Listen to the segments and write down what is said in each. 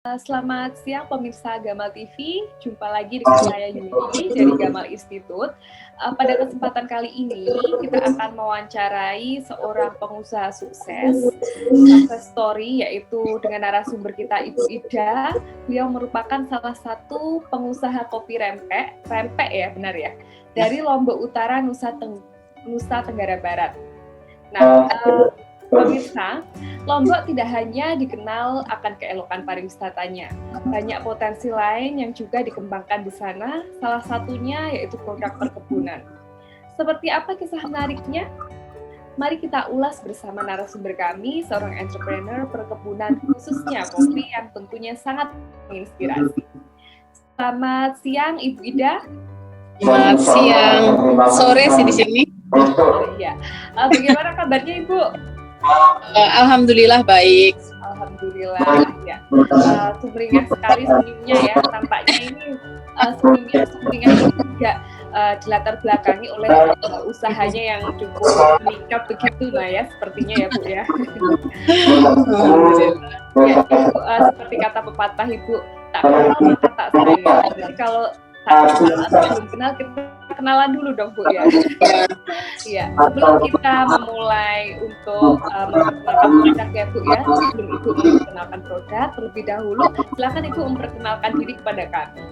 Selamat siang pemirsa Gamal TV, jumpa lagi dengan saya Yuni dari Gamal Institute. Pada kesempatan kali ini kita akan mewawancarai seorang pengusaha sukses, success story, yaitu dengan narasumber kita Ibu Ida. Beliau merupakan salah satu pengusaha kopi rempek ya benar ya, dari Lombok Utara, Nusa Tenggara Barat. Nah, pemirsa, Lombok tidak hanya dikenal akan keelokan pariwisatanya, banyak potensi lain yang juga dikembangkan di sana, salah satunya yaitu produk perkebunan. Seperti apa kisah menariknya? Mari kita ulas bersama narasumber kami, seorang entrepreneur perkebunan khususnya kopi yang tentunya sangat menginspirasi. Selamat siang Ibu Ida. Selamat siang, sore sih di sini. Iya. Bagaimana kabarnya Ibu? Alhamdulillah baik. Alhamdulillah ya. Sumringah sekali senyumnya ya. Tampaknya ini sumringah ini juga dilatar belakangi oleh usahanya yang cukup meningkat begitu lah ya, sepertinya ya Bu ya. Ya, Ibu, seperti kata pepatah Ibu, tak kenal maka tak sayang. Jadi kalau tak kenal atau belum kenal, kita kenalan dulu dong Bu ya. Iya, sebelum kita memulai untuk memperkenalkan produk ya Bu ya, sebelum Ibu memperkenalkan produk, terlebih dahulu silakan Ibu memperkenalkan diri kepada kami.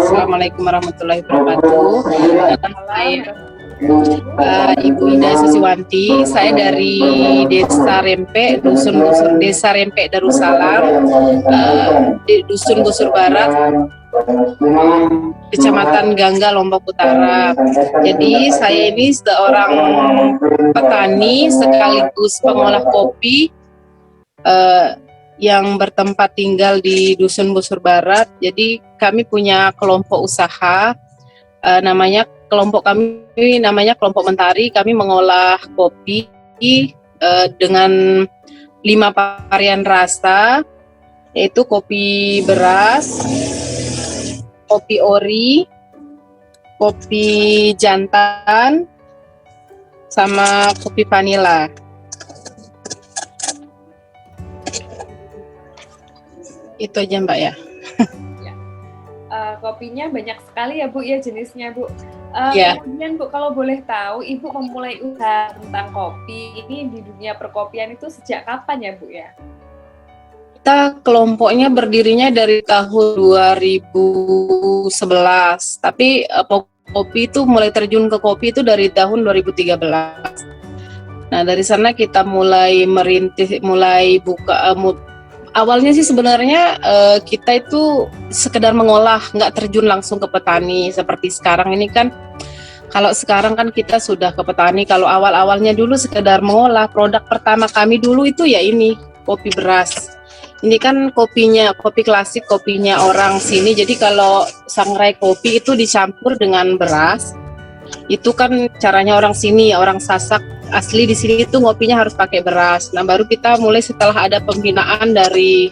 Assalamualaikum warahmatullahi wabarakatuh. Ibu Ida Susiwanti, saya dari Desa Rempek, Desa Rempek Darussalam, di Dusun Gusur Barat, Kecamatan Gangga, Lombok Utara. Jadi saya ini seorang petani sekaligus pengolah kopi yang bertempat tinggal di Dusun Gusur Barat. Jadi kami punya kelompok usaha, kelompok Kelompok Mentari. Kami mengolah kopi dengan 5 varian rasa, yaitu kopi beras, kopi ori, kopi jantan, sama kopi vanila. Itu aja Mbak ya. Kopinya banyak sekali ya Bu ya, jenisnya Bu. Yeah. Kemudian Bu, kalau boleh tahu Ibu memulai usaha tentang kopi ini di dunia perkopian itu sejak kapan ya Bu ya? Kita kelompoknya berdirinya dari tahun 2011, tapi kopi itu mulai terjun ke kopi itu dari tahun 2013. Nah dari sana kita mulai merintis, mulai buka. Awalnya sih sebenarnya kita itu sekedar mengolah, nggak terjun langsung ke petani seperti sekarang ini kan. Kalau sekarang kan kita sudah ke petani. Kalau awal-awalnya dulu sekedar mengolah, produk pertama kami dulu itu ya ini kopi beras. Ini kan kopinya kopi klasik, kopinya orang sini. Jadi kalau sangrai kopi itu dicampur dengan beras. Itu kan caranya orang sini, orang Sasak asli di sini itu ngopinya harus pakai beras. Nah baru kita mulai setelah ada pembinaan dari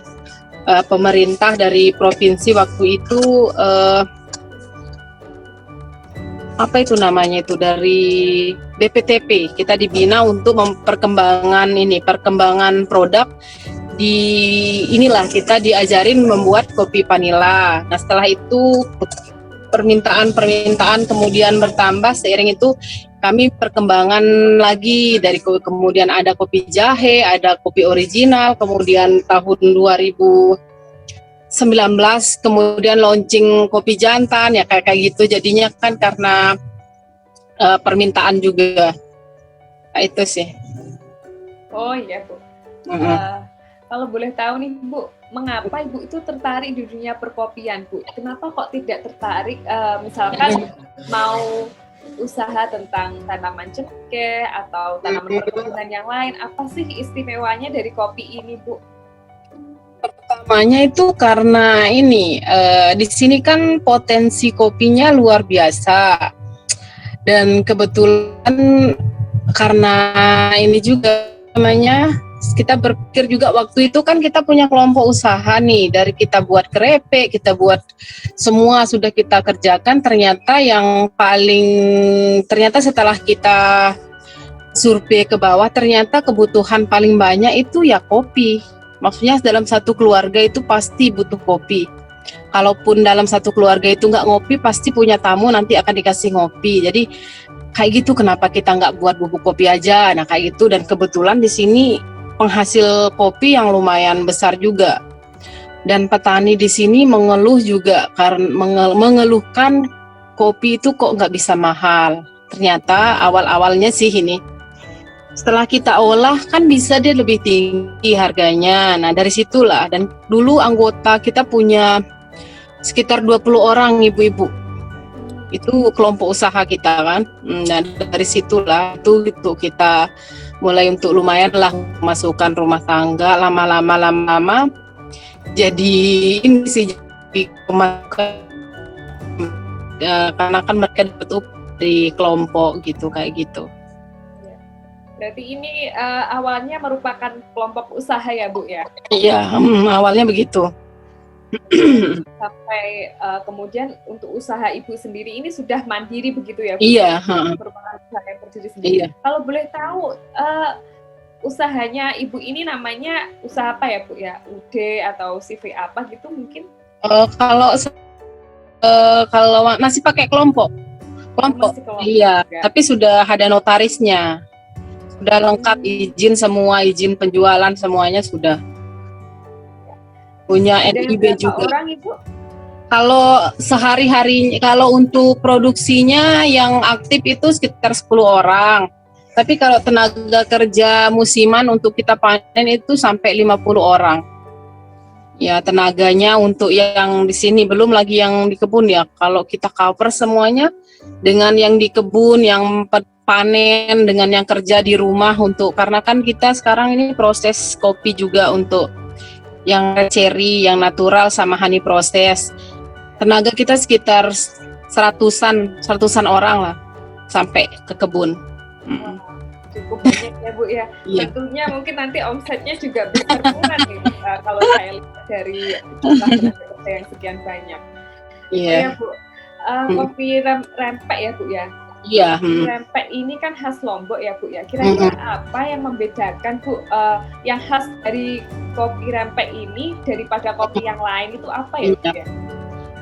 pemerintah dari provinsi waktu itu, apa itu namanya itu, dari BPTP, kita dibina untuk perkembangan produk. Inilah kita diajarin membuat kopi vanila. Nah setelah itu permintaan kemudian bertambah, seiring itu kami perkembangan lagi dari kemudian ada kopi jahe, ada kopi original, kemudian tahun 2019 kemudian launching kopi jantan ya kayak gitu, jadinya kan karena permintaan juga. Nah, itu sih. Oh iya Bu. Kalau boleh tahu nih Bu, mengapa Ibu itu tertarik di dunia perkopian Bu? Kenapa kok tidak tertarik misalkan mau usaha tentang tanaman cengkeh atau tanaman perkebunan yang lain? Apa sih istimewanya dari kopi ini Bu? Pertamanya itu karena ini di sini kan potensi kopinya luar biasa, dan kebetulan karena ini juga namanya, kita berpikir juga waktu itu kan kita punya kelompok usaha nih, dari kita buat kerepek, kita buat semua sudah kita kerjakan. Ternyata setelah kita survei ke bawah, ternyata kebutuhan paling banyak itu ya kopi. Maksudnya dalam satu keluarga itu pasti butuh kopi. Kalaupun dalam satu keluarga itu nggak ngopi, pasti punya tamu nanti akan dikasih ngopi. Jadi kayak gitu, kenapa kita nggak buat bubuk kopi aja? Nah kayak gitu, dan kebetulan di sini penghasil kopi yang lumayan besar juga. Dan petani di sini mengeluh juga karena mengeluhkan kopi itu kok nggak bisa mahal. Ternyata awal-awalnya sih ini, setelah kita olah kan bisa dia lebih tinggi harganya. Nah dari situlah, dan dulu anggota kita punya sekitar 20 orang ibu-ibu. Itu kelompok usaha kita kan. Nah dari situlah itu kita mulai untuk lumayan lah masukkan rumah tangga, lama-lama jadi ini sih, jadi karena kan mereka dapat dari kelompok gitu, kayak gitu. Berarti ini awalnya merupakan kelompok usaha ya Bu ya? Iya, awalnya begitu. Sampai kemudian untuk usaha Ibu sendiri ini sudah mandiri begitu ya Bu? Iya. Merupakan usaha yang berdiri sendiri. Iya. Kalau boleh tahu usahanya Ibu ini namanya usaha apa ya Bu ya? UD atau CV apa gitu mungkin? Kalau masih pakai kelompok. Iya, juga. Tapi sudah ada notarisnya. Sudah lengkap izin semua, izin penjualan semuanya sudah. Punya NIB juga. Orang Ibu? Kalau sehari-hari, kalau untuk produksinya yang aktif itu sekitar 10 orang. Tapi kalau tenaga kerja musiman untuk kita panen itu sampai 50 orang. Ya, tenaganya untuk yang di sini, belum lagi yang di kebun ya. Kalau kita cover semuanya dengan yang di kebun, yang panen, dengan yang kerja di rumah, untuk karena kan kita sekarang ini proses kopi juga untuk yang cherry, yang natural sama honey proses. Tenaga kita sekitar seratusan orang lah sampai ke kebun. Cukup banyak ya Bu ya. Yeah. Tentunya mungkin nanti omsetnya juga besar banget nih kalau saya lihat dari jumlah tenaga yang sekian banyak. Iya yeah. Bu. Kopi rempek ya Bu ya. Iya. Rempek ini kan khas Lombok ya Bu ya. Kira-kira apa yang membedakan Bu yang khas dari kopi rempek ini daripada kopi yang lain itu apa ya Bu ya?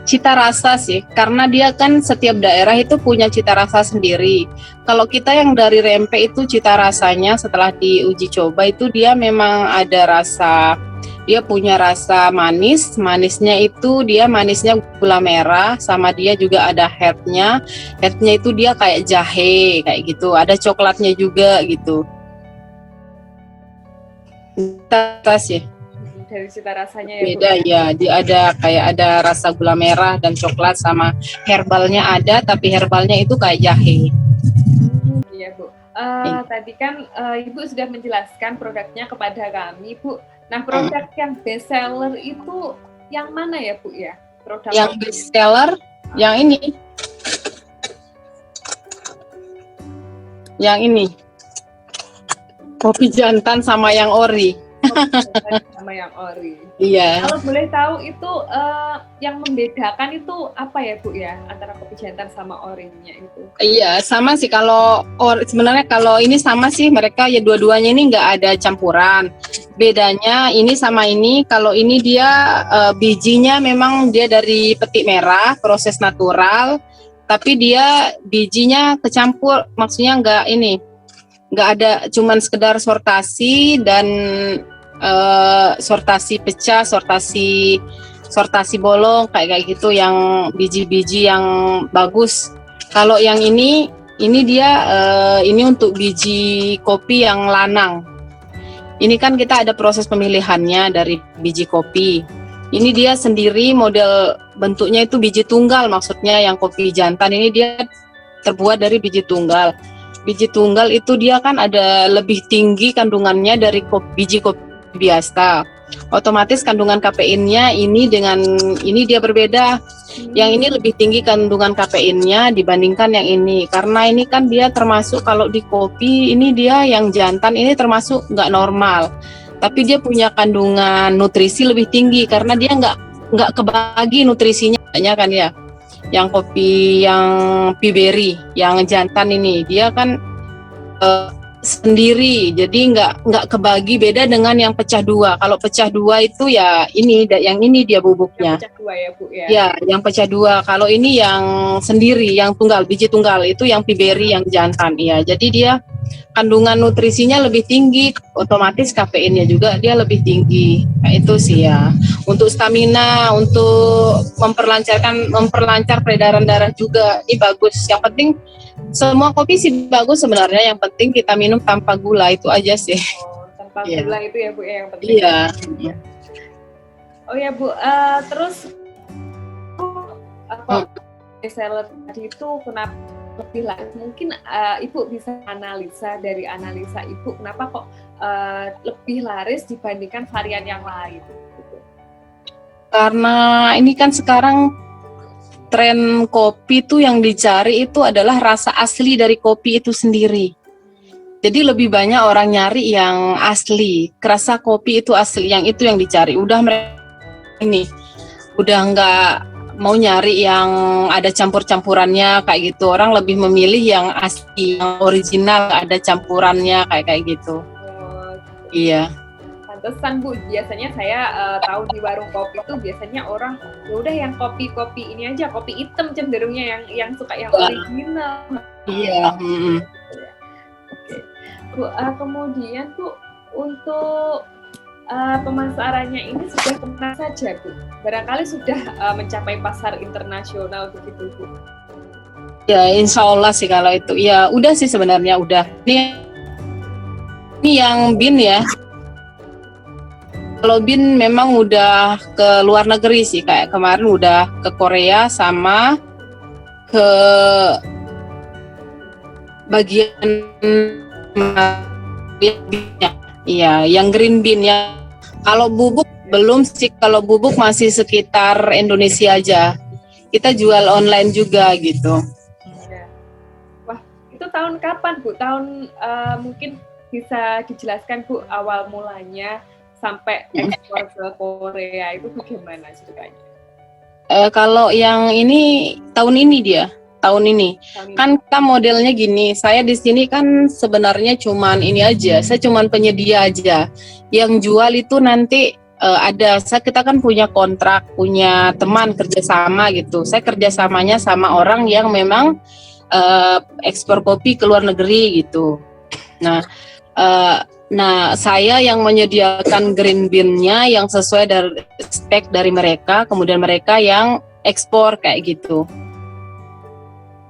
Cita rasa sih, karena dia kan setiap daerah itu punya cita rasa sendiri. Kalau kita yang dari rempek itu cita rasanya setelah diuji coba itu dia memang ada rasa, dia punya rasa manis, manisnya itu dia manisnya gula merah, sama dia juga ada herbnya itu dia kayak jahe kayak gitu, ada coklatnya juga gitu. Cita rasa sih. Dari cita rasanya ya beda Bu? Ya, dia ada kayak ada rasa gula merah dan coklat, sama herbalnya ada, tapi herbalnya itu kayak jahe. Iya Bu. Tadi kan Ibu sudah menjelaskan produknya kepada kami Bu. Nah produk yang best seller itu yang mana ya Bu ya? Produk yang best seller yang ini. Yang ini. Kopi jantan sama yang ori. Sama yang ori. Iya. Kalau boleh tahu itu yang membedakan itu apa ya Bu ya antara kopi jantan sama orinya itu? Iya, sama sih. Kalau sebenarnya kalau ini sama sih, mereka ya dua-duanya ini nggak ada campuran. Bedanya ini sama ini, kalau ini dia bijinya memang dia dari petik merah, proses natural, tapi dia bijinya kecampur, maksudnya nggak ada cuman sekedar sortasi dan sortasi pecah, sortasi bolong kayak gitu, yang biji-biji yang bagus. Kalau yang ini dia ini untuk biji kopi yang lanang. Ini kan kita ada proses pemilihannya dari biji kopi. Ini dia sendiri model bentuknya itu biji tunggal, maksudnya yang kopi jantan ini dia terbuat dari biji tunggal. Biji tunggal itu dia kan ada lebih tinggi kandungannya dari biji kopi biasa. Otomatis kandungan kafeinnya ini dengan ini dia berbeda. Yang ini lebih tinggi kandungan kafeinnya dibandingkan yang ini. Karena ini kan dia termasuk, kalau di kopi ini dia yang jantan ini termasuk nggak normal. Tapi dia punya kandungan nutrisi lebih tinggi karena dia nggak kebagi nutrisinya kan ya. Yang kopi yang Piberi, yang jantan ini dia kan sendiri, jadi nggak kebagi, beda dengan yang pecah dua. Kalau pecah dua itu ya ini, yang ini dia bubuknya. Yang pecah dua ya Bu ya. Ya, yang pecah dua. Kalau ini yang sendiri, yang tunggal, biji tunggal itu yang piberi, yang jantan. Iya, jadi dia kandungan nutrisinya lebih tinggi, otomatis kafeinnya juga dia lebih tinggi. Nah, itu sih ya. Untuk stamina, untuk memperlancar peredaran darah juga, ini bagus. Yang penting semua kopi sih bagus sebenarnya. Yang penting kita minum tanpa gula, itu aja sih. Oh, tanpa Iya. gula itu ya Bu ya yang penting. Iya. Oh ya Bu, terus kok bestseller tadi itu kenapa lebih laris? Mungkin Ibu bisa analisa, dari analisa Ibu kenapa kok lebih laris dibandingkan varian yang lain? Karena ini kan sekarang tren kopi tuh yang dicari itu adalah rasa asli dari kopi itu sendiri. Jadi lebih banyak orang nyari yang asli, rasa kopi itu asli, yang itu yang dicari. Udah mereka ini udah nggak mau nyari yang ada campur-campurannya kayak gitu. Orang lebih memilih yang asli, yang original, ada campurannya kayak gitu. Iya. Pantesan Bu, biasanya saya tahu di warung kopi tuh biasanya orang ya udah yang kopi ini aja, kopi hitam cenderungnya yang suka yang original. Iya. Oke. Bu, kemudian Bu, untuk pemasarannya ini sudah kemana saja Bu? Barangkali sudah mencapai pasar internasional begitu Bu? Ya, insya Allah sih kalau itu. Ya udah sih sebenarnya udah. Ini yang bin ya. Kalau bin memang udah ke luar negeri sih, kayak kemarin udah ke Korea sama ke bagian iya, yang green bean ya. Kalau bubuk belum sih, kalau bubuk masih sekitar Indonesia aja. Kita jual online juga gitu. Wah, itu tahun kapan Bu? Tahun mungkin bisa dijelaskan Bu awal mulanya sampai ekspor ke Korea itu bagaimana ceritanya? Kalau yang ini tahun ini kan kita modelnya gini. Saya di sini kan sebenarnya cuman ini aja, saya cuman penyedia aja. Yang jual itu nanti kita kan punya kontrak, punya teman kerjasama gitu. Saya kerjasamanya sama orang yang memang ekspor kopi ke luar negeri gitu. Nah, saya yang menyediakan green bean-nya yang sesuai dari spek dari mereka, kemudian mereka yang ekspor kayak gitu.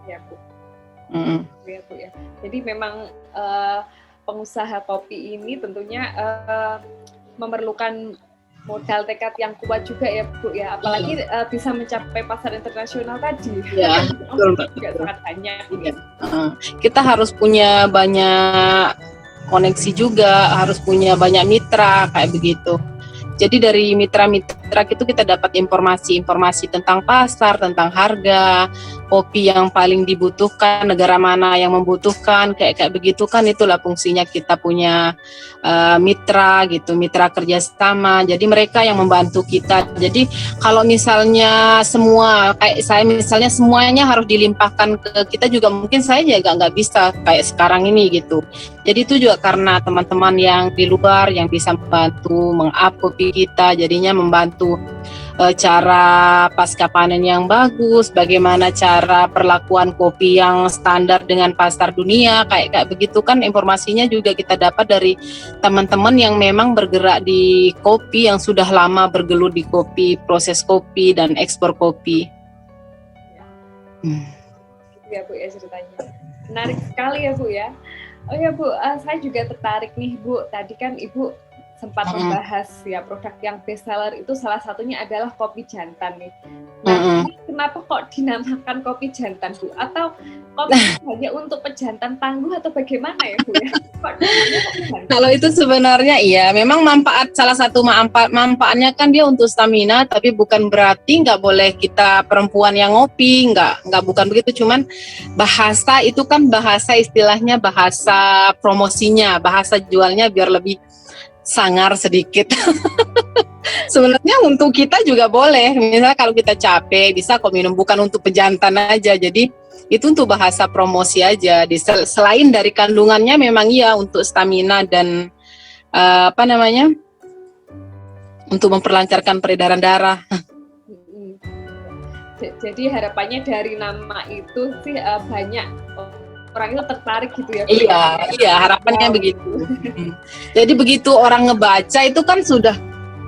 Ya Bu. Ya Bu ya. Jadi memang pengusaha kopi ini tentunya memerlukan modal tekad yang kuat juga ya Bu ya, apalagi bisa mencapai pasar internasional tadi. Ya, betul. Juga sangat banyak. Ya. Kita harus punya banyak koneksi juga, harus punya banyak mitra kayak begitu. Jadi dari mitra-mitra itu kita dapat informasi tentang pasar, tentang harga, kopi yang paling dibutuhkan, negara mana yang membutuhkan, kayak begitu kan, itulah fungsinya kita punya mitra gitu, mitra kerjasama. Jadi mereka yang membantu kita. Jadi kalau misalnya semua, kayak saya misalnya semuanya harus dilimpahkan ke kita juga, mungkin saya juga nggak bisa kayak sekarang ini gitu. Jadi itu juga karena teman-teman yang di luar yang bisa membantu meng-up kopi kita, jadinya membantu cara pasca panen yang bagus, bagaimana cara perlakuan kopi yang standar dengan pasar dunia, kayak begitu kan, informasinya juga kita dapat dari teman-teman yang memang bergerak di kopi, yang sudah lama bergelut di kopi, proses kopi dan ekspor kopi. Ya Bu ya ceritanya. Menarik sekali ya Bu ya. Oh ya Bu, saya juga tertarik nih Bu. Tadi kan Ibu sempat membahas ya produk yang best seller itu salah satunya adalah kopi jantan nih. Nah, kenapa kok dinamakan kopi jantan Bu? Atau kopi hanya untuk pejantan tangguh atau bagaimana ya Bu ya? Kalau itu sebenarnya iya, memang salah satu manfaatnya kan dia untuk stamina, tapi bukan berarti nggak boleh kita perempuan yang ngopi, bukan begitu. Cuman bahasa itu kan bahasa istilahnya, bahasa promosinya, bahasa jualnya biar lebih sangar sedikit. Sebenarnya untuk kita juga boleh, misalnya kalau kita capek bisa kok minum, bukan untuk pejantan aja. Jadi Itu untuk bahasa promosi aja. Selain dari kandungannya memang iya untuk stamina dan apa namanya, untuk memperlancarkan peredaran darah. Mm-mm. Jadi harapannya dari nama itu sih banyak orang itu tertarik gitu ya. Bu? Iya, harapannya begitu. Jadi begitu orang ngebaca itu kan sudah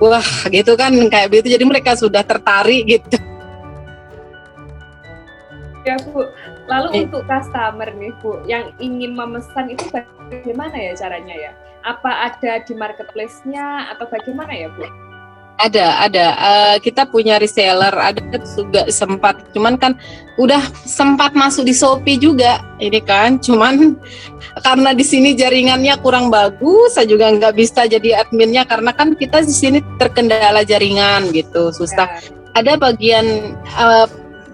wah gitu kan kayak begitu. Jadi mereka sudah tertarik gitu. Ya Bu, lalu untuk customer nih Bu, yang ingin memesan itu bagaimana ya caranya ya? Apa ada di marketplace-nya atau bagaimana ya Bu? Ada. Kita punya reseller, ada juga sempat, cuman kan udah sempat masuk di Shopee juga, ini kan, cuman karena di sini jaringannya kurang bagus, saya juga nggak bisa jadi adminnya karena kan kita di sini terkendala jaringan gitu, susah. Ya.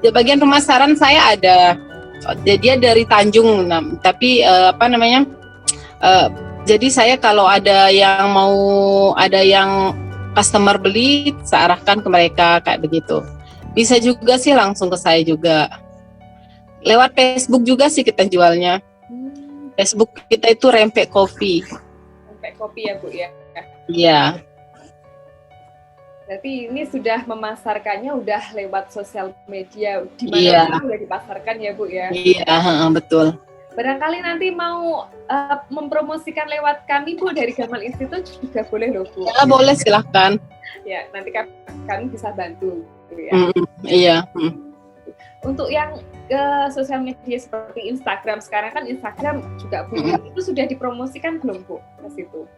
Ada bagian pemasaran saya ada, dia dari Tanjung, tapi apa namanya? Jadi saya kalau ada yang customer beli, saya arahkan ke mereka kayak begitu. Bisa juga sih langsung ke saya juga. Lewat Facebook juga sih kita jualnya. Facebook kita itu Rempek Kopi. Rempek Kopi ya Bu ya? Iya. Berarti ini sudah memasarkannya udah lewat sosial media, di mana udah dipasarkan ya Bu ya? Iya, betul. Barangkali nanti mau mempromosikan lewat kami Bu dari Gamal Institute juga boleh loh Bu. Ya boleh, silahkan. Ya nanti kami bisa bantu. Gitu ya. Iya. Untuk yang sosial media seperti Instagram, sekarang kan Instagram juga Bu, itu sudah dipromosikan belum Bu ke situ?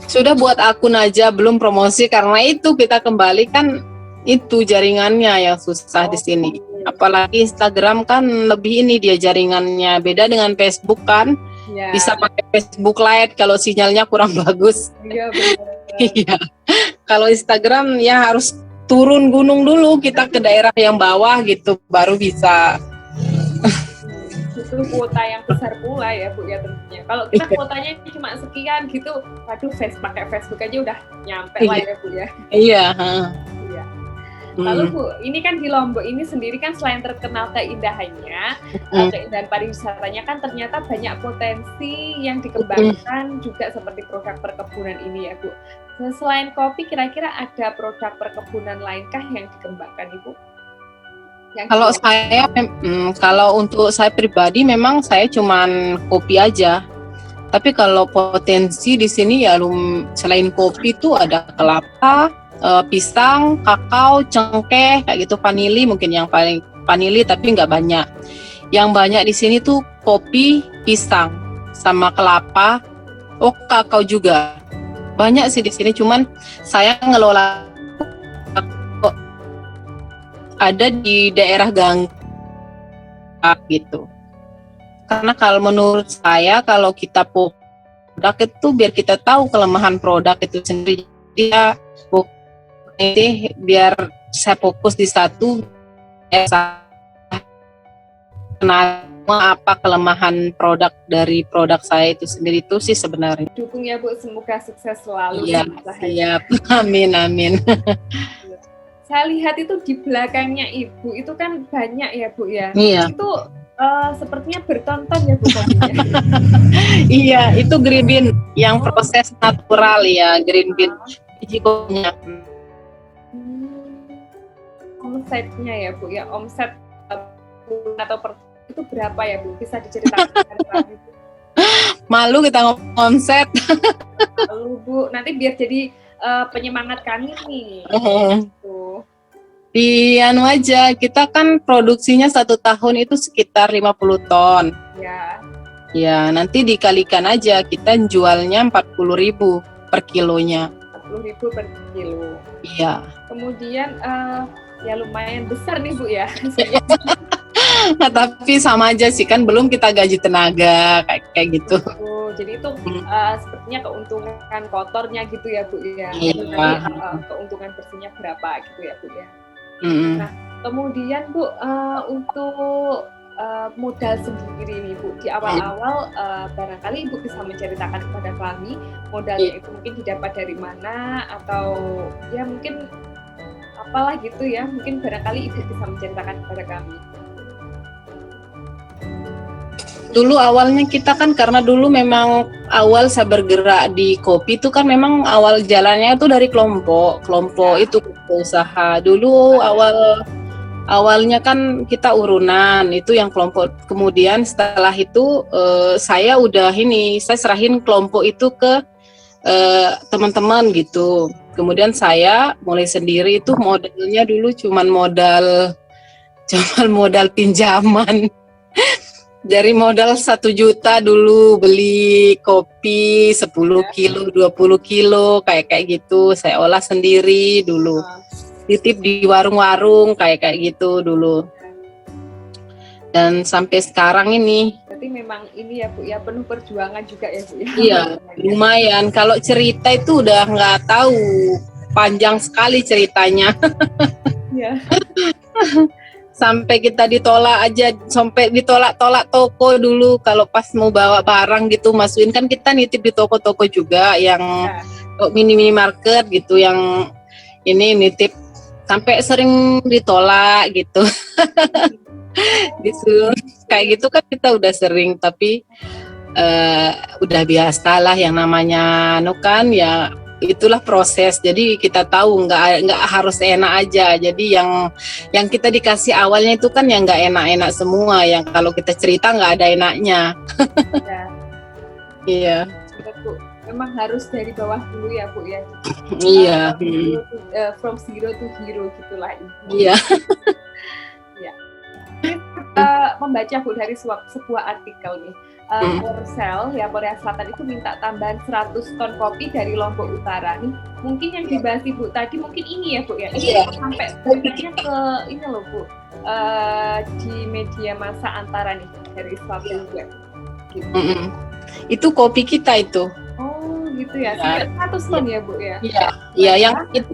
Sudah buat akun aja, belum promosi karena itu kita kembali kan itu jaringannya yang susah di sini. Apalagi Instagram kan lebih ini dia jaringannya, beda dengan Facebook kan. Ya. Bisa pakai Facebook Lite kalau sinyalnya kurang bagus. Iya benar. Iya. Kalau Instagram ya harus turun gunung dulu kita ke daerah yang bawah gitu baru bisa. Itu kuota yang besar pula ya Bu ya tentunya. Kalau kita kuotanya cuma sekian gitu, waduh pakai Facebook aja udah nyampe lah ya Bu ya. Iya. Lalu Bu, ini kan di Lombok ini sendiri kan selain terkenal keindahannya, keindahan pariwisatanya kan ternyata banyak potensi yang dikembangkan juga seperti produk perkebunan ini ya Bu. Selain kopi, kira-kira ada produk perkebunan lainkah yang dikembangkan Ibu? Kalau untuk saya pribadi memang saya cuman kopi aja. Tapi kalau potensi di sini ya selain kopi itu ada kelapa, pisang, kakao, cengkeh, kayak gitu, vanili mungkin yang paling vanili tapi nggak banyak. Yang banyak di sini tuh kopi, pisang, sama kelapa, kakao juga. Banyak sih di sini, cuman saya ngelola ada di daerah Gang gitu. Karena kalau menurut saya kalau kita produk itu biar kita tahu kelemahan produk itu sendiri. Dia biar saya fokus di satu, apa kelemahan produk dari produk saya itu sendiri itu sih sebenarnya. Dukung ya Bu, semoga sukses selalu. Iya, siap. Amin. Saya lihat itu di belakangnya Ibu itu kan banyak ya Bu ya. Iya. Itu sepertinya bertonton ya Bu kopinya. Iya, itu green bean yang proses natural ya, green bean biji kopinya. Omsetnya ya Bu ya, omset atau itu berapa ya Bu? Bisa diceritakan itu? Malu kita ngomong omset. Malu Bu, nanti biar jadi penyemangat kami nih. Di aja, kita kan produksinya 1 tahun itu sekitar 50 ton. Ya. Ya, nanti dikalikan aja, kita jualnya 40.000 per kilonya. 40.000 per kilo. Iya. Kemudian ya lumayan besar nih Bu ya. Nah, tapi sama aja sih kan belum kita gaji tenaga kayak gitu. Jadi itu sepertinya keuntungan kotornya gitu ya Bu ya. Iya. Nanti keuntungan bersihnya berapa gitu ya Bu ya. Nah, kemudian Bu untuk modal sendiri nih Bu di awal-awal barangkali Ibu bisa menceritakan kepada kami modalnya itu mungkin didapat dari mana atau ya mungkin apalah gitu ya, mungkin barangkali Ibu bisa menceritakan kepada kami. Dulu awalnya kita kan karena dulu memang awal saya bergerak di kopi itu kan memang awal jalannya itu dari kelompok itu usaha. Dulu awalnya kan kita urunan itu yang kelompok. Kemudian setelah itu saya serahin kelompok itu ke teman-teman gitu. Kemudian saya mulai sendiri itu modalnya dulu cuman modal pinjaman. Dari modal 1 juta dulu beli kopi 10 kilo, 20 kilo kayak gitu. Saya olah sendiri dulu. Titip di warung-warung kayak gitu dulu. Dan sampai sekarang ini. Berarti memang ini ya Bu ya, penuh perjuangan juga ya Bu ya. Iya, lumayan. Kalau cerita itu udah nggak tahu, panjang sekali ceritanya. Iya. Sampai kita sampai ditolak-tolak toko dulu kalau pas mau bawa barang gitu, masukin kan kita nitip di toko-toko juga yang mini-market gitu, yang ini nitip sampai sering ditolak gitu. Gitu. Kayak gitu kan kita udah sering, tapi udah biasa lah yang namanya kan ya itulah proses. Jadi kita tahu nggak harus enak aja. Jadi yang kita dikasih awalnya itu kan yang nggak enak-enak semua. Yang kalau kita cerita nggak ada enaknya. Iya. Bu, memang harus dari bawah dulu ya Bu ya. Iya. From zero to hero gitulah. Iya. Ya. Membaca Bu dari sebuah artikel nih. Korsel ya, Korea Selatan itu minta tambahan 100 ton kopi dari Lombok Utara nih. Mungkin yang dibahas Ibu tadi mungkin ini ya Bu ya. Ini sampai beritanya ke ini loh Bu. Di media massa antara nih dari Swap juga. Gitu. Itu kopi kita itu. Oh gitu ya. Sampai 100 ton ya Bu ya. Iya. Iya, yang itu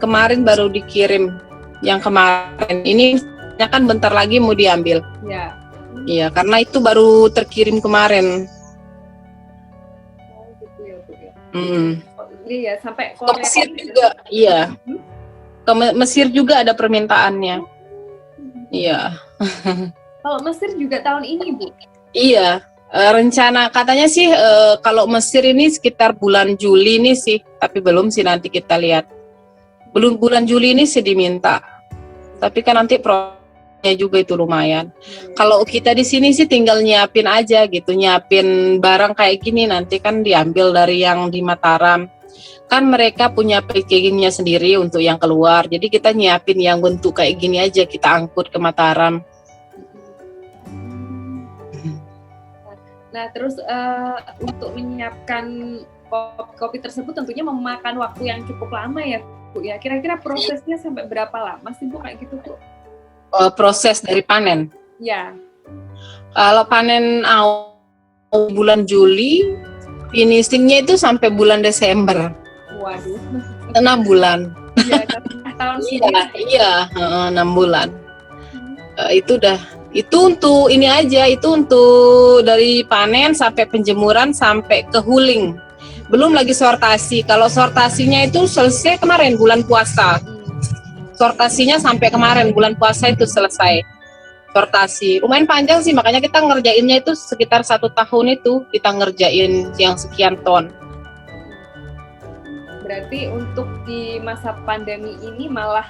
kemarin baru dikirim. Yang kemarin ini kan bentar lagi mau diambil. Iya. Iya, karena itu baru terkirim kemarin. Oh gitu ya Bu ya. Iya, sampai ke Mesir juga. Iya. Ke Mesir juga ada permintaannya. Iya. Kalau Mesir juga tahun ini Bu? Iya. Rencana katanya sih kalau Mesir ini sekitar bulan Juli ini sih, tapi belum sih, nanti kita lihat. Belum bulan Juli ini sih diminta. Tapi kan nanti juga itu lumayan. Kalau kita di sini sih tinggal nyiapin aja gitu, nyiapin barang kayak gini, nanti kan diambil dari yang di Mataram. Kan mereka punya packagingnya sendiri untuk yang keluar. Jadi kita nyiapin yang bentuk kayak gini aja, kita angkut ke Mataram. Nah, terus untuk menyiapkan kopi tersebut tentunya memakan waktu yang cukup lama ya Bu ya. Kira-kira prosesnya sampai berapa lama sih Bu kayak gitu Bu? Proses dari panen. Ya. Kalau panen awal bulan Juli, finishingnya itu sampai bulan Desember. Waduh. 6 bulan. Iya, tahun iya, 6 bulan. Itu untuk ini aja, itu untuk dari panen sampai penjemuran sampai ke huling. Belum lagi sortasi. Kalau sortasinya itu selesai kemarin bulan puasa. Sortasinya sampai kemarin bulan puasa itu selesai sortasi. Lumayan panjang sih, makanya kita ngerjainnya itu sekitar 1 tahun itu kita ngerjain yang sekian ton. Berarti untuk di masa pandemi ini malah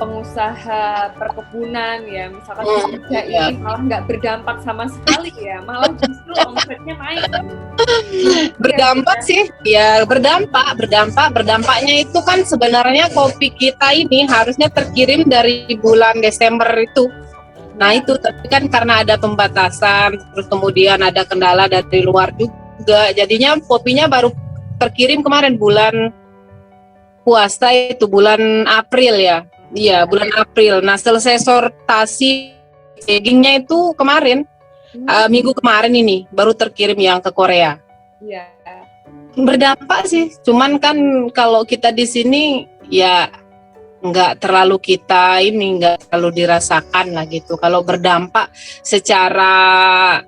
pengusaha perkebunan ya, misalkan ini malah nggak berdampak sama sekali ya, malah justru omsetnya naik. Berdampak sih, ya berdampaknya itu kan sebenarnya kopi kita ini harusnya terkirim dari bulan Desember itu. Nah itu, tapi kan karena ada pembatasan, terus kemudian ada kendala dari luar juga, jadinya kopinya baru terkirim kemarin bulan puasa itu bulan April ya. Iya, bulan April. Nah, selesai sortasi packagingnya itu kemarin, minggu kemarin ini baru terkirim yang ke Korea. Iya. Berdampak sih, cuman kan kalau kita di sini ya nggak terlalu nggak terlalu dirasakan lah gitu. Kalau berdampak secara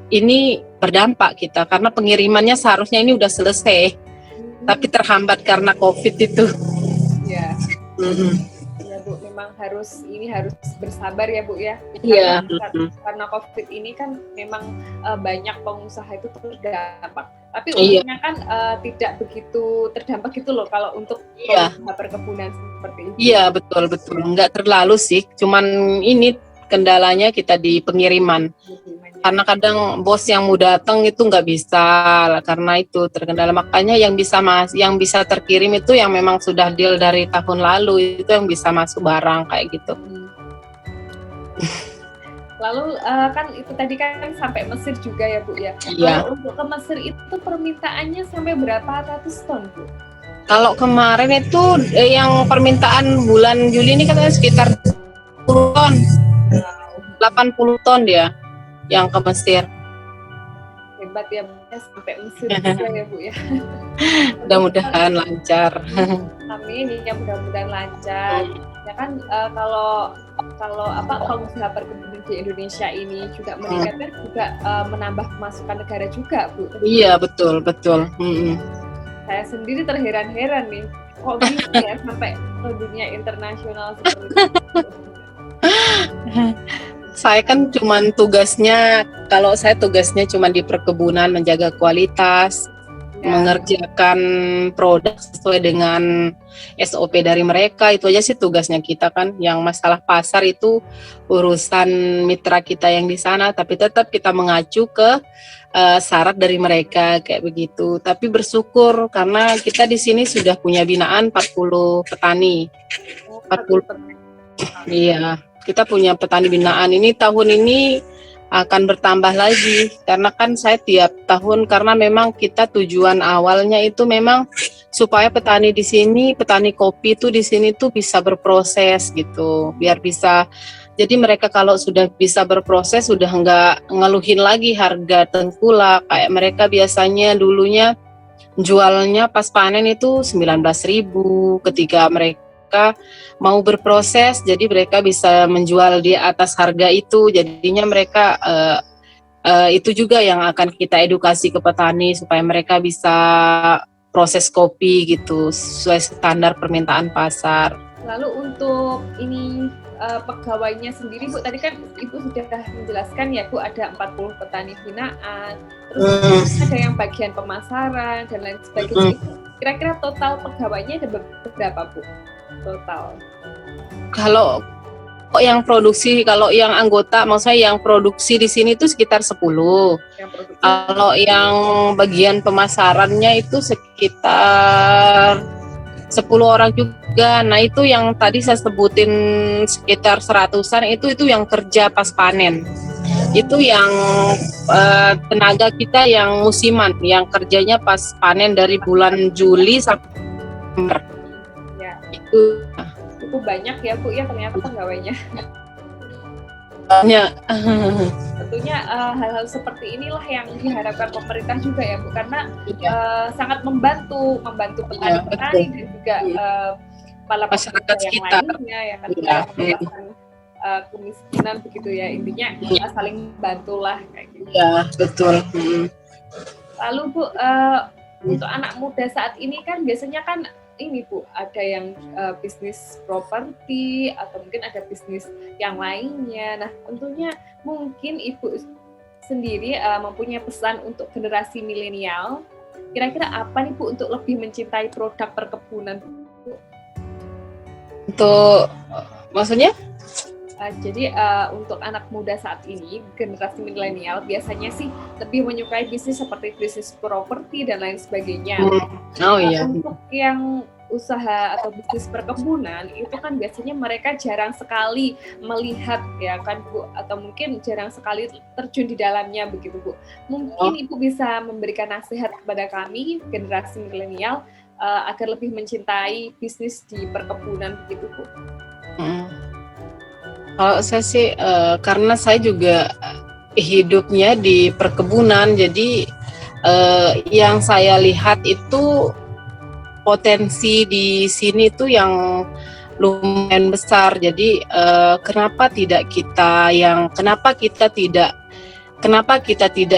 ini berdampak kita karena pengirimannya seharusnya ini udah selesai, tapi terhambat karena COVID itu. Iya. Ya Bu, memang harus bersabar ya Bu ya. Iya. Karena COVID ini kan memang banyak pengusaha itu terdampak. Tapi Iya. untungnya kan tidak begitu terdampak gitu loh kalau untuk Iya. pengusaha perkebunan seperti ini. Iya, betul. Nggak terlalu sih. Cuman ini kendalanya kita di pengiriman. Karena kadang bos yang mau datang itu nggak bisa, karena itu terkendala. Makanya yang bisa terkirim itu yang memang sudah deal dari tahun lalu, itu yang bisa masuk barang kayak gitu. Lalu kan itu tadi kan sampai Mesir juga ya Bu ya. Iya. Kalau untuk ke Mesir itu permintaannya sampai berapa ratus ton Bu? Kalau kemarin itu yang permintaan bulan Juli ini katanya sekitar 10 ton. 80 ton dia yang ke Mesir. Hebat ya Bu, sampai Mesir juga ya Bu ya. Mudah-mudahan lancar. Amin ya, mudah-mudahan lancar. Ya kan kalau pengusaha perkebunan di Indonesia ini juga meningkat kan juga menambah pemasukan negara juga Bu. Iya, betul. Saya sendiri terheran-heran nih, kok bisa ya sampai ke dunia internasional seperti itu. Saya kan kalau saya tugasnya cuma di perkebunan, menjaga kualitas, mengerjakan produk sesuai dengan SOP dari mereka, itu aja sih tugasnya kita kan. Yang masalah pasar itu urusan mitra kita yang di sana, tapi tetap kita mengacu ke syarat dari mereka kayak begitu. Tapi bersyukur karena kita di sini sudah punya binaan 40 petani. 40. Iya, kita punya petani binaan. Ini tahun ini akan bertambah lagi karena kan saya tiap tahun, karena memang kita tujuan awalnya itu memang supaya petani di sini, petani kopi itu di sini tuh bisa berproses gitu, biar bisa. Jadi mereka kalau sudah bisa berproses sudah nggak ngeluhin lagi harga tengkulak. Kayak mereka biasanya dulunya jualnya pas panen itu 19.000, ketika mereka mau berproses jadi mereka bisa menjual di atas harga itu. Jadinya mereka itu juga yang akan kita edukasi ke petani supaya mereka bisa proses kopi gitu sesuai standar permintaan pasar. Lalu untuk ini pegawainya sendiri Bu, tadi kan Ibu sudah menjelaskan ya Bu, ada 40 petani binaan, terus ada yang bagian pemasaran dan lain sebagainya. Kira-kira total pegawainya ada berapa Bu? Total. Kalau yang produksi, kalau yang anggota, maksudnya yang produksi di sini itu sekitar 10. Kalau yang bagian pemasarannya itu sekitar 10 orang juga. Nah itu yang tadi saya sebutin sekitar 100-an itu yang kerja pas panen. Itu yang tenaga kita yang musiman, yang kerjanya pas panen dari bulan Juli sampai September. Ya. Itu cukup banyak ya Bu ya ternyata pegawainya. Banyak. Tentunya hal-hal seperti inilah yang diharapkan pemerintah juga ya Bu, karena sangat membantu petani-petani dan juga para masyarakat yang lainnya ya kan, menghilangkan kemiskinan begitu ya, intinya saling bantulah kayak gitu. Ya betul. Lalu Bu, untuk anak muda saat ini kan biasanya kan ini Bu, ada yang bisnis properti atau mungkin ada bisnis yang lainnya. Nah, tentunya mungkin Ibu sendiri mempunyai pesan untuk generasi milenial. Kira-kira apa nih Bu untuk lebih mencintai produk perkebunan Bu? Untuk maksudnya? Jadi untuk anak muda saat ini, generasi milenial biasanya sih lebih menyukai bisnis seperti bisnis properti dan lain sebagainya. Oh iya. Untuk yang usaha atau bisnis perkebunan itu kan biasanya mereka jarang sekali melihat ya kan Bu, atau mungkin jarang sekali terjun di dalamnya begitu Bu. Mungkin Ibu bisa memberikan nasihat kepada kami generasi milenial agar lebih mencintai bisnis di perkebunan begitu Bu. Kalau saya sih karena saya juga hidupnya di perkebunan, jadi yang saya lihat itu potensi di sini tuh yang lumayan besar. Jadi kenapa kita tidak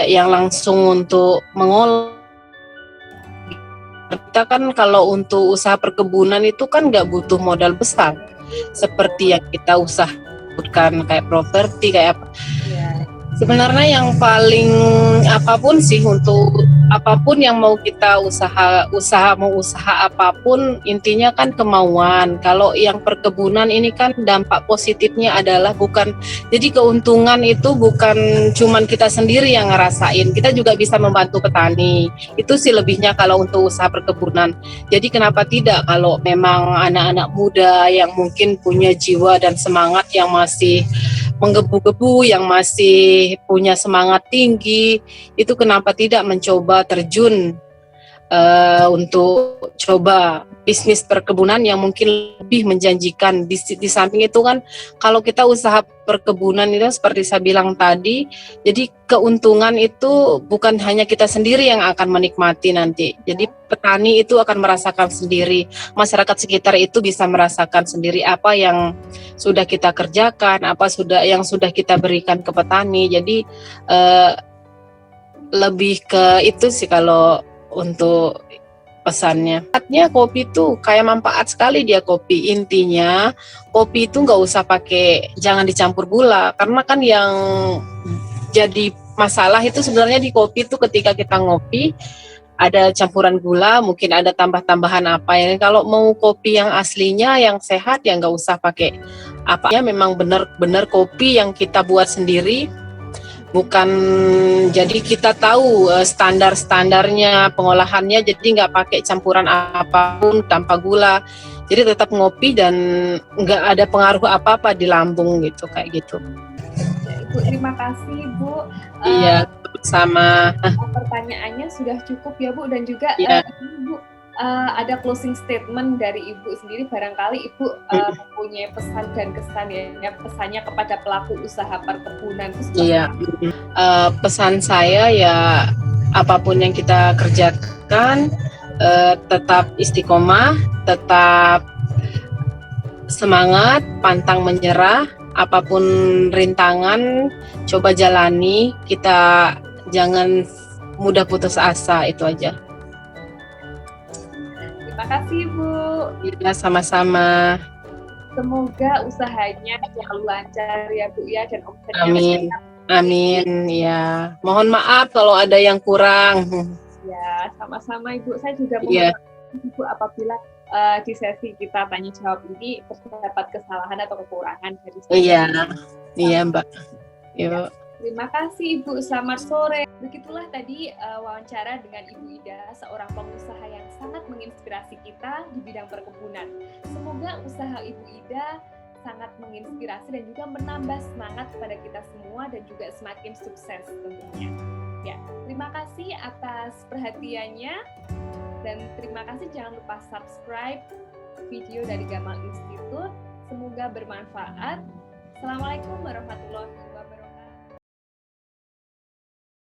yang langsung untuk mengolah. Kita kan kalau untuk usaha perkebunan itu kan nggak butuh modal besar. seperti yang kita usahakan kayak properti kayak apa. Ya. Sebenarnya yang paling apapun sih, untuk apapun yang mau kita mau usaha apapun, intinya kan kemauan. Kalau yang perkebunan ini kan dampak positifnya adalah jadi keuntungan itu bukan cuman kita sendiri yang ngerasain, kita juga bisa membantu petani. Itu sih lebihnya kalau untuk usaha perkebunan. Jadi kenapa tidak, kalau memang anak-anak muda yang mungkin punya jiwa dan semangat yang masih menggebu-gebu, yang masih punya semangat tinggi, itu kenapa tidak mencoba terjun untuk coba bisnis perkebunan yang mungkin lebih menjanjikan. Di samping itu kan, kalau kita usaha perkebunan itu seperti saya bilang tadi, jadi keuntungan itu bukan hanya kita sendiri yang akan menikmati nanti. Jadi petani itu akan merasakan sendiri, masyarakat sekitar itu bisa merasakan sendiri apa yang sudah kita kerjakan, yang sudah kita berikan ke petani. Jadi lebih ke itu sih kalau untuk pesannya. Manfaatnya kopi tuh kayak manfaat sekali dia kopi. Intinya kopi itu nggak usah jangan dicampur gula, karena kan yang jadi masalah itu sebenarnya di kopi itu ketika kita ngopi ada campuran gula, mungkin ada tambah-tambahan apa ya. Kalau mau kopi yang aslinya, yang sehat, ya nggak usah pakai apa ya. Memang benar-benar kopi yang kita buat sendiri. Bukan, jadi kita tahu standar-standarnya pengolahannya, jadi nggak pakai campuran apapun tanpa gula. Jadi tetap ngopi dan nggak ada pengaruh apa-apa di lambung gitu, kayak gitu. Ya, Ibu, terima kasih Ibu. Iya, sama. Pertanyaannya sudah cukup ya Bu, dan juga Iya. Ibu ada closing statement dari Ibu sendiri, barangkali Ibu mempunyai pesan dan kesan ya, pesannya kepada pelaku usaha perkebunan itu seperti Iya. Pesan saya ya, apapun yang kita kerjakan tetap istiqomah, tetap semangat, pantang menyerah. Apapun rintangan, coba jalani. Kita jangan mudah putus asa, itu aja. Terima kasih Bu. Ya, sama-sama. Semoga usahanya selalu lancar ya Bu ya, dan omsetnya Amin. Amin. Ya, mohon maaf kalau ada yang kurang. ya. Sama-sama Ibu. Saya juga mohon Iya. maaf Ibu apabila di sesi kita tanya jawab ini terdapat kesalahan atau kekurangan dari saya. Iya. Iya, Mbak. Yuk. Terima kasih Ibu, selamat sore. Begitulah tadi wawancara dengan Ibu Ida, seorang pengusaha yang sangat menginspirasi kita di bidang perkebunan. Semoga usaha Ibu Ida sangat menginspirasi dan juga menambah semangat kepada kita semua dan juga semakin sukses tentunya. Ya, terima kasih atas perhatiannya dan terima kasih, jangan lupa subscribe video dari Gamal Institute. Semoga bermanfaat. Assalamualaikum